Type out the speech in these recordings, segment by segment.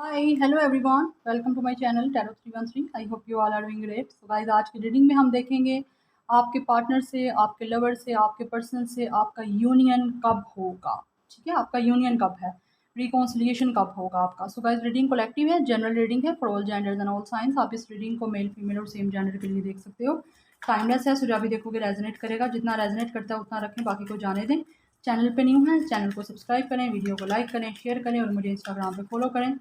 Hi hello everyone, welcome to my channel tarot 313। I hope you all are doing great. So guys, आज की reading में हम देखेंगे आपके पार्टनर से, आपके लवर से, आपके पर्सन से आपका यूनियन कब होगा। ठीक है, आपका यूनियन कब है, रिकॉन्सिलिएशन कब होगा आपका। सो गाइस, रीडिंग कलेक्टिव है, जनरल रीडिंग है for all genders and all science. आप इस रीडिंग को मेल फीमेल और सेम जेंडर के लिए देख सकते हो। टाइमलेस है, सो जब भी देखोगे रेजोनेट करेगा। जितना रेजोनेट करता है उतना रखें, बाकी को जाने दें। चैनल पे न्यू है, चैनल को सब्सक्राइब करें, वीडियो को लाइक करें, शेयर करें और मुझे इंस्टाग्राम पे फॉलो करें।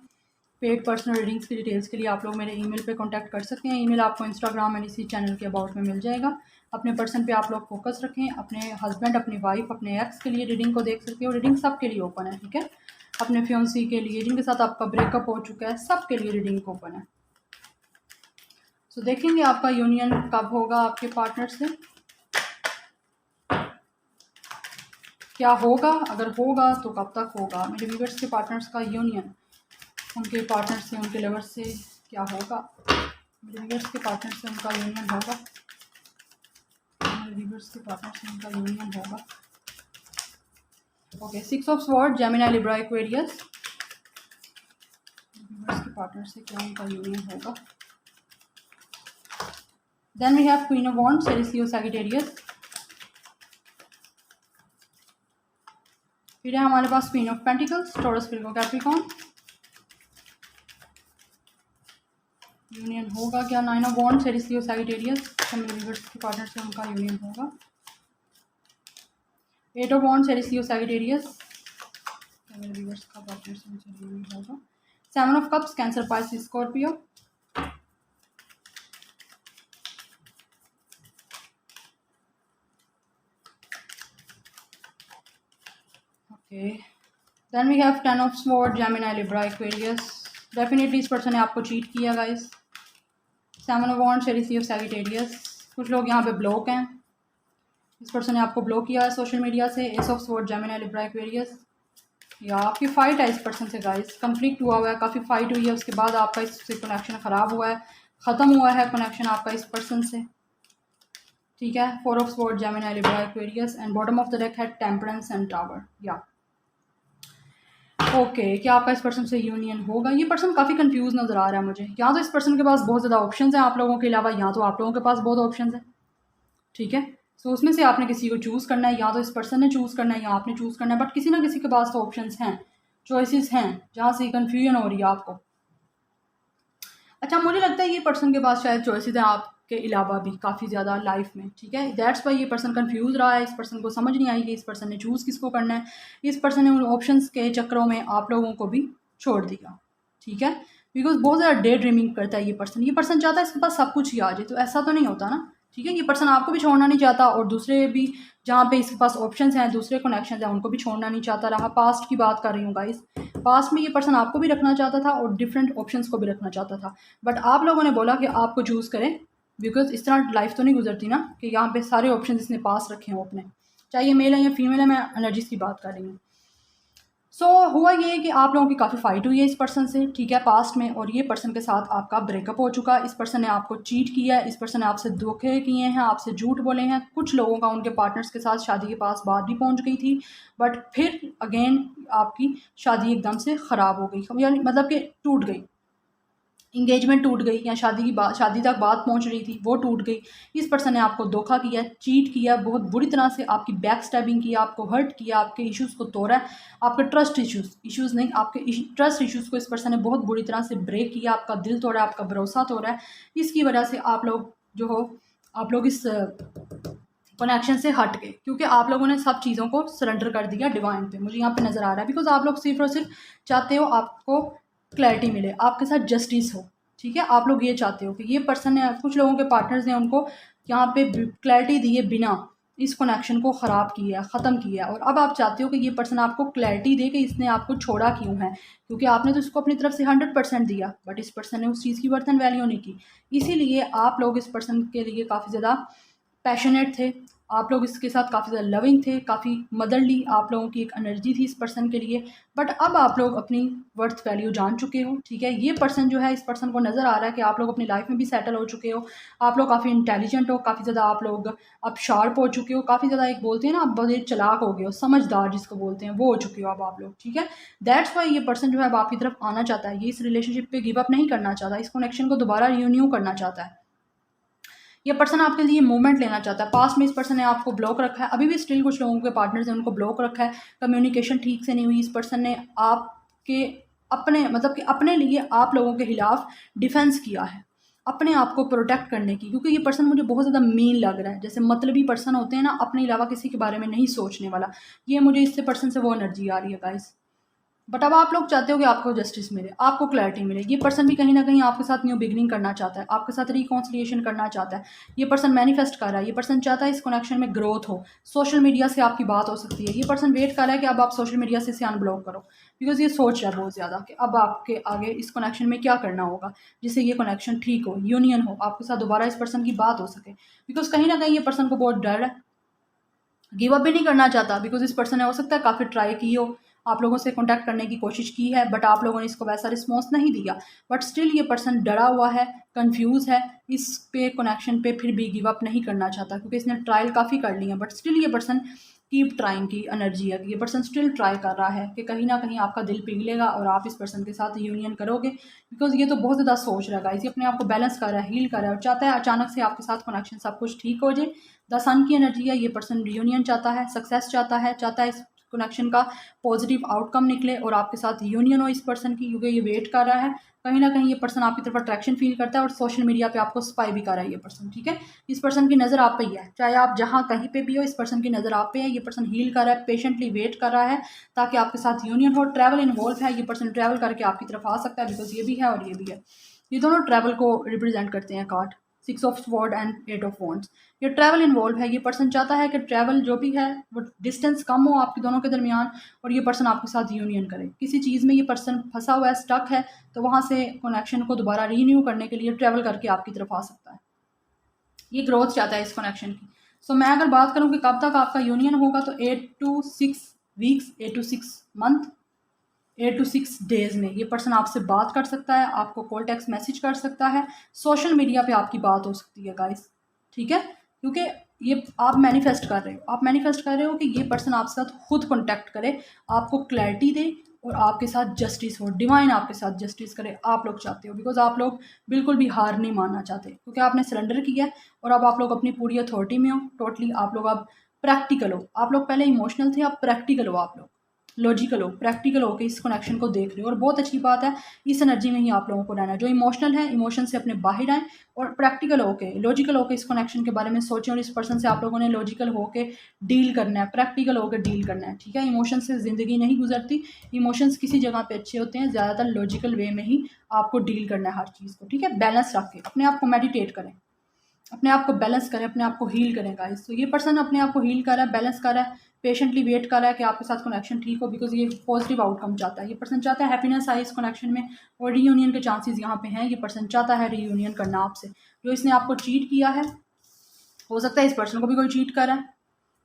पेड पर्सनल रीडिंग्स की डिटेल्स के लिए आप लोग मेरे ईमेल पे कांटेक्ट कर सकते हैं। ईमेल आपको इंस्टाग्राम एंड इसी चैनल के अबाउट में मिल जाएगा। अपने पर्सन पे आप लोग फोकस रखें, अपने हस्बैंड, अपनी वाइफ, अपने एक्स के लिए रीडिंग को देख सकते हो। रीडिंग सबके लिए ओपन है, ठीक है। अपने फ्योंसी के लिए, जिनके साथ आपका ब्रेकअप हो चुका है, सबके लिए रीडिंग ओपन है। सो देखेंगे आपका यूनियन कब होगा आपके पार्टनर से, क्या होगा, अगर होगा तो कब तक होगा। मेरे व्यूअर्स के पार्टनर्स का यूनियन उनके पार्टनर से, उनके लवर से क्या होगा। मेरे व्यूअर्स के पार्टनर से उनका यूनियन होगा, मेरे व्यूअर्स के पार्टनर से उनका यूनियन होगा। Okay, 6 of sword, Gemini, Libra, Aquarius. Viewers के पार्टनर से क्या उनका यूनियन होगा। Then we have queen of wands, Aries, Leo, Sagittarius. फिर है हमारे पास queen of pentacles, Taurus, Virgo, Capricorn. Union होगा क्या। 9 of wands, Aries, Leo, Sagittarius. मेरे व्यूअर्स के पार्टनर से उनका यूनियन होगा। 8 of wands, Aries, Leo, Sagittarius. मेरे व्यूअर्स का पार्टनर से उनसे यूनियन होगा। 7 of cups, cancer, Pisces, Scorpio. Okay, then we have 10 of sword, Gemini, Libra, Aquarius. Definitely इस पर्सन ने आपको चीट किया guys. 7 of wands, Aries, Leo, Sagittarius. कुछ लोग यहाँ पे ब्लॉक हैं, इस पर्सन ने आपको ब्लॉक किया है सोशल मीडिया से। S of sword, Gemini, Libra, Aquarius. या आपकी फाइट है इस पर्सन से गाइस, कंफ्लिक्ट हुआ है, काफ़ी फाइट हुई है, उसके बाद आपका इससे कनेक्शन ख़राब हुआ है, ख़त्म हुआ है कनेक्शन आपका इस पर्सन से, ठीक है। 4 of sword, Gemini, Libra, Aquarius and bottom of the deck है टेम्परेंस एंड टावर। या ओके, क्या आपका इस पर्सन से यूनियन होगा। ये पर्सन काफ़ी कंफ्यूज नज़र आ रहा है मुझे। या तो इस पर्सन के पास बहुत ज़्यादा ऑप्शंस हैं आप लोगों के अलावा, या तो आप लोगों के पास बहुत ऑप्शंस हैं, ठीक है। सो उसमें से आपने किसी को चूज़ करना है, या तो इस पर्सन ने चूज़ करना है या आपने चूज़ करना है, बट किसी ना किसी के पास तो ऑप्शंस हैं, चॉइसेस हैं, जहाँ से कन्फ्यूजन हो रही है आपको। अच्छा, मुझे लगता है ये पर्सन के पास शायद चॉइसेस हैं आपके अलावा भी काफ़ी ज़्यादा लाइफ में, ठीक है। दैट्स वाई ये पर्सन कंफ्यूज रहा है। इस पर्सन को समझ नहीं आई कि इस पर्सन ने चूज़ किसको करना है। इस पर्सन ने उन ऑप्शंस के चक्करों में आप लोगों को भी छोड़ दिया, ठीक है। बिकॉज बहुत ज़्यादा डे ड्रीमिंग करता है ये पर्सन। ये पर्सन चाहता है इसके पास सब कुछ ही आ जाए, तो ऐसा तो नहीं होता ना, ठीक है। ये पर्सन आपको भी छोड़ना नहीं चाहता और दूसरे भी जहाँ पे इसके पास ऑप्शंस हैं, दूसरे कनेक्शंस हैं, उनको भी छोड़ना नहीं चाहता रहा। पास्ट की बात कर रही हूँ गाइस, पास्ट में ये पर्सन आपको भी रखना चाहता था और डिफरेंट ऑप्शंस को भी रखना चाहता था, बट आप लोगों ने बोला कि आपको चूज़ करें। बिकॉज इस तरह लाइफ तो नहीं गुजरती ना कि यहाँ पे सारे ऑप्शन इसने पास रखे हों अपने, चाहे ये मेल है या फीमेल है, मैं एनर्जीज की बात कर रही हूँ। सो हुआ ये कि आप लोगों की काफ़ी फाइट हुई है इस पर्सन से, ठीक है, पास्ट में, और ये पर्सन के साथ आपका ब्रेकअप हो चुका है। इस पर्सन ने आपको चीट किया है, इस पर्सन ने आपसे धोखे किए हैं, आपसे झूठ बोले हैं। कुछ लोगों का उनके पार्टनर्स के साथ शादी के पास बात भी पहुंच गई थी, बट फिर अगेन आपकी शादी एकदम से ख़राब हो गई, यानी मतलब कि टूट गई, इंगेजमेंट टूट गई, या शादी की बात, शादी तक बात पहुंच रही थी, वो टूट गई। इस पर्सन ने आपको धोखा किया, चीट किया, बहुत बुरी तरह से आपकी बैक स्टैबिंग किया, आपको हर्ट किया, आपके इश्यूज़ को तोड़ा है। आपके ट्रस्ट इश्यूज़ नहीं, आपके ट्रस्ट इश्यूज़ को इस पर्सन ने बहुत बुरी तरह से ब्रेक किया, आपका दिल तोड़ा, आपका भरोसा तोड़ा है। इसकी वजह से आप लोग जो हो, आप लोग इस कनेक्शन से हट गए, क्योंकि आप लोगों ने सब चीज़ों को सरेंडर कर दिया डिवाइन पे, मुझे यहाँ पे नज़र आ रहा है। बिकॉज आप लोग सिर्फ और सिर्फ चाहते हो आपको क्लैरिटी मिले, आपके साथ जस्टिस हो, ठीक है। आप लोग ये चाहते हो कि ये पर्सन ने, कुछ लोगों के पार्टनर्स ने उनको यहाँ पे क्लैरिटी दिए बिना इस कनेक्शन को ख़राब किया, ख़त्म किया, और अब आप चाहते हो कि ये पर्सन आपको क्लैरिटी दे कि इसने आपको छोड़ा क्यों है, क्योंकि आपने तो इसको अपनी तरफ से 100% दिया, बट इस पर्सन ने उस चीज़ की बर्तन वैल्यू नहीं की। इसीलिए आप लोग इस पर्सन के लिए काफ़ी ज़्यादा पैशनेट थे, आप लोग इसके साथ काफ़ी ज़्यादा लविंग थे, काफ़ी मदरली आप लोगों की एक एनर्जी थी इस पर्सन के लिए। बट अब आप लोग अपनी वर्थ वैल्यू जान चुके हो, ठीक है। ये पर्सन जो है, इस पर्सन को नज़र आ रहा है कि आप लोग अपनी लाइफ में भी सेटल हो चुके हो, आप लोग काफ़ी इंटेलिजेंट हो, काफ़ी ज़्यादा आप लोग अब शार्प हो चुके हो, काफ़ी ज़्यादा एक बोलते हैं ना, आप बहुत चालाक हो गए हो, समझदार जिसको बोलते हैं, वो हो चुके हो अब आप लोग, ठीक है। दैट्स वाई ये पर्सन जो है अब आपकी तरफ आना चाहता है, ये इस रिलेशनशिप पे गिव अप नहीं करना चाहता, इस कनेक्शन को दोबारा रिन्यू करना चाहता है। ये पर्सन आपके लिए मूवमेंट लेना चाहता है। पास्ट में इस पर्सन ने आपको ब्लॉक रखा है, अभी भी स्टिल कुछ लोगों के पार्टनर्स हैं उनको ब्लॉक रखा है, कम्युनिकेशन ठीक से नहीं हुई। इस पर्सन ने आपके अपने मतलब कि अपने लिए आप लोगों के खिलाफ डिफेंस किया है, अपने आप को प्रोटेक्ट करने की, क्योंकि ये पर्सन मुझे बहुत ज़्यादा मीन लग रहा है। जैसे मतलबी पर्सन होते हैं ना, अपने अलावा किसी के बारे में नहीं सोचने वाला, ये मुझे इससे पर्सन से वो एनर्जी आ रही है गाइस। बट अब आप लोग चाहते हो कि आपको जस्टिस मिले, आपको क्लैरिटी मिले। ये पर्सन भी कहीं ना कहीं आपके साथ न्यू बिगनिंग करना चाहता है, आपके साथ रिकॉन्सिलिएशन करना चाहता है। ये पर्सन मैनिफेस्ट कर रहा है, ये पर्सन चाहता है इस कनेक्शन में ग्रोथ हो, सोशल मीडिया से आपकी बात हो सकती है। ये पर्सन वेट कर रहा है कि अब आप सोशल मीडिया से इसे अनब्लॉक करो, बिकॉज ये सोच रहा है बहुत ज़्यादा कि अब आपके आगे इस कनेक्शन में क्या करना होगा जिससे ये कनेक्शन ठीक हो, यूनियन हो, आपके साथ दोबारा इस पर्सन की बात हो सके। बिकॉज कहीं ना कहीं ये पर्सन को बहुत डर है, गिव अप भी नहीं करना चाहता, बिकॉज इस पर्सन ने हो सकता है काफ़ी ट्राई की हो, आप लोगों से कांटेक्ट करने की कोशिश की है, बट आप लोगों ने इसको वैसा रिस्पॉन्स नहीं दिया। बट स्टिल ये पर्सन डरा हुआ है, कंफ्यूज है, इस पे कनेक्शन पे फिर भी गिव अप नहीं करना चाहता, क्योंकि इसने ट्रायल काफ़ी कर ली है। बट स्टिल ये पर्सन कीप ट्राइंग की एनर्जी है, ये पर्सन स्टिल ट्राई कर रहा है कि कहीं ना कहीं आपका दिल पिघलेगा और आप इस पर्सन के साथ यूनियन करोगे। बिकॉज ये तो बहुत ज़्यादा सोच रहा है गाइस, ये अपने आप को बैलेंस कर रहा है, हील कर रहा है, और चाहता है अचानक से आपके साथ कनेक्शन सब कुछ ठीक हो जाए। द सन की एनर्जी है, ये पर्सन रियूनियन चाहता है, सक्सेस चाहता है, चाहता है इस कनेक्शन का पॉजिटिव आउटकम निकले और आपके साथ यूनियन हो इस पर्सन की, क्योंकि ये वेट कर रहा है। कहीं ना कहीं ये पर्सन आपकी तरफ अट्रैक्शन फील करता है और सोशल मीडिया पे आपको स्पाई भी कर रहा है ये पर्सन, ठीक है। इस पर्सन की नज़र आप पे ही है, चाहे आप जहाँ कहीं पे भी हो, इस पर्सन की नज़र आप पे है। ये पर्सन हील कर रहा है, पेशेंटली वेट कर रहा है ताकि आपके साथ यूनियन हो। ट्रैवल इन्वॉल्व है, ये पर्सन ट्रैवल करके आपकी तरफ आ सकता है, बिकॉज ये भी है और ये भी है, ये दोनों ट्रैवल को रिप्रेजेंट करते हैं card 6 of sword and 8 of wands. ये ट्रैवल इन्वॉल्व है, ये पर्सन चाहता है कि ट्रैवल जो भी है वो डिस्टेंस कम हो आपके दोनों के दरमियान और ये पर्सन आपके साथ यूनियन करे। किसी चीज़ में ये पर्सन फंसा हुआ है, स्टक है, तो वहाँ से कनेक्शन को दोबारा रीन्यू करने के लिए ट्रैवल करके आपकी तरफ आ सकता है। ये ग्रोथ चाहता है इस कनेक्शन की। सो मैं अगर बात करूँ कि कब तक आपका यूनियन होगा, तो 8 to 6 weeks, 8 to 6 month, 8 to 6 days में ये पर्सन आपसे बात कर सकता है, आपको कॉल टेक्स्ट मैसेज कर सकता है, सोशल मीडिया पे आपकी बात हो सकती है गाइस, ठीक है। क्योंकि ये आप मैनिफेस्ट कर रहे हो, आप मैनिफेस्ट कर रहे हो कि ये पर्सन आपके साथ खुद कॉन्टैक्ट करे, आपको क्लैरिटी दे और आपके साथ जस्टिस हो, डिवाइन आपके साथ जस्टिस करे। आप लोग चाहते हो, बिकॉज आप लोग बिल्कुल भी हार नहीं मानना चाहते, क्योंकि आपने सरेंडर किया है और अब आप लोग अपनी पूरी अथॉरिटी में हो, टोटली आप लोग अब प्रैक्टिकल हो। आप लोग पहले इमोशनल थे, अब प्रैक्टिकल हो, आप लोग लॉजिकल हो, प्रैक्टिकल हो के इस कनेक्शन को देख रहे हो, और बहुत अच्छी बात है, इस एनर्जी में ही आप लोगों को रहना है। जो इमोशनल है, इमोशन से अपने बाहर आए और प्रैक्टिकल होके, लॉजिकल होके इस कनेक्शन के बारे में सोचें, और इस पर्सन से आप लोगों ने लॉजिकल होके डील करना है, प्रैक्टिकल होकर डील करना है, ठीक है। इमोशन से ज़िंदगी नहीं गुजरती, इमोशंस किसी जगह पे अच्छे होते हैं, ज़्यादातर लॉजिकल वे में ही आपको डील करना है हर चीज़ को, ठीक है। बैलेंस रख के अपने आप को मेडिटेट करें, अपने आप को बैलेंस करें, अपने आप को हील करें गाइस। तो ये पर्सन अपने आप को हील कर रहा है, बैलेंस कर रहा है, पेशेंटली वेट कर रहा है कि आपके साथ कनेक्शन ठीक हो, बिकॉज ये पॉजिटिव आउटकम चाहता है। ये पर्सन चाहता है हैप्पीनेस आए इस कनेक्शन में, और रीयूनियन के चांसेस यहाँ पे हैं। ये पर्सन चाहता है रीयूनियन करना आपसे। जो इसने आपको चीट किया है, हो सकता है इस पर्सन को भी कोई चीट कर रहा है,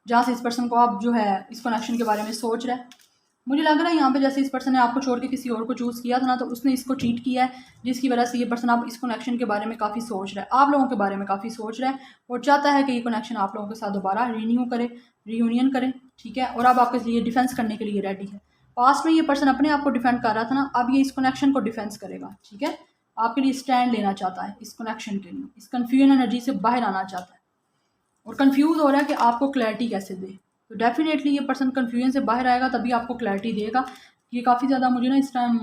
जहाँ से इस पर्सन को आप जो है इस कनेक्शन के बारे में सोच रहा है। मुझे लग रहा है यहाँ पे जैसे इस पर्सन ने आपको छोड़ के किसी और को चूज़ किया था ना, तो उसने इसको चीट किया है, जिसकी वजह से ये पर्सन आप इस कनेक्शन के बारे में काफ़ी सोच रहा है, आप लोगों के बारे में काफ़ी सोच रहा है, और चाहता है कि ये कनेक्शन आप लोगों के साथ दोबारा रीन्यू करे, रीयूनियन करे, ठीक है। और अब आपके लिए डिफेंस करने के लिए रेडी है। पास्ट में ये पर्सन अपने आप को डिफेंड कर रहा था ना, अब ये इस कनेक्शन को डिफेंस करेगा, ठीक है। आपके लिए स्टैंड लेना चाहता है इस कनेक्शन के लिए, इस कन्फ्यूजन एनर्जी से बाहर आना चाहता है, और कंफ्यूज हो रहा है कि आपको क्लैरिटी कैसे दे। तो डेफिनेटली ये पर्सन कन्फ्यूजन से बाहर आएगा, तभी आपको क्लैरिटी देगा। ये काफ़ी ज़्यादा मुझे ना इस टाइम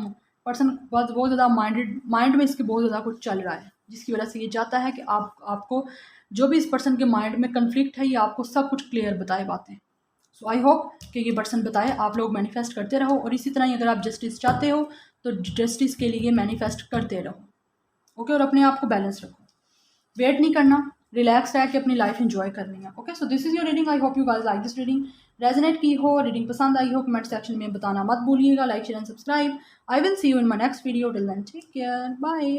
पर्सन बहुत ज़्यादा माइंड में इसके बहुत ज़्यादा कुछ चल रहा है, जिसकी वजह से ये चाहता है कि आपको जो भी इस पर्सन के माइंड में कन्फ्लिक्ट है, ये आपको सब कुछ क्लियर बताए बातें। सो आई होप कि ये पर्सन बताए, आप लोग मैनिफेस्ट करते रहो, और इसी तरह ही अगर आप जस्टिस चाहते हो तो जस्टिस के लिए मैनिफेस्ट करते रहो, ओके। और अपने आप को बैलेंस रखो, वेट नहीं करना, रिलैक्स रह के अपनी लाइफ एंजॉय करनी है, okay. So this is your reading, I hope you guys like this reading. Resonate की हो, रीडिंग पसंद आई हो, कमेंट सेक्शन में बताना मत भूलिएगा। Like share and subscribe. I will see you in my next video. Till then take care, bye.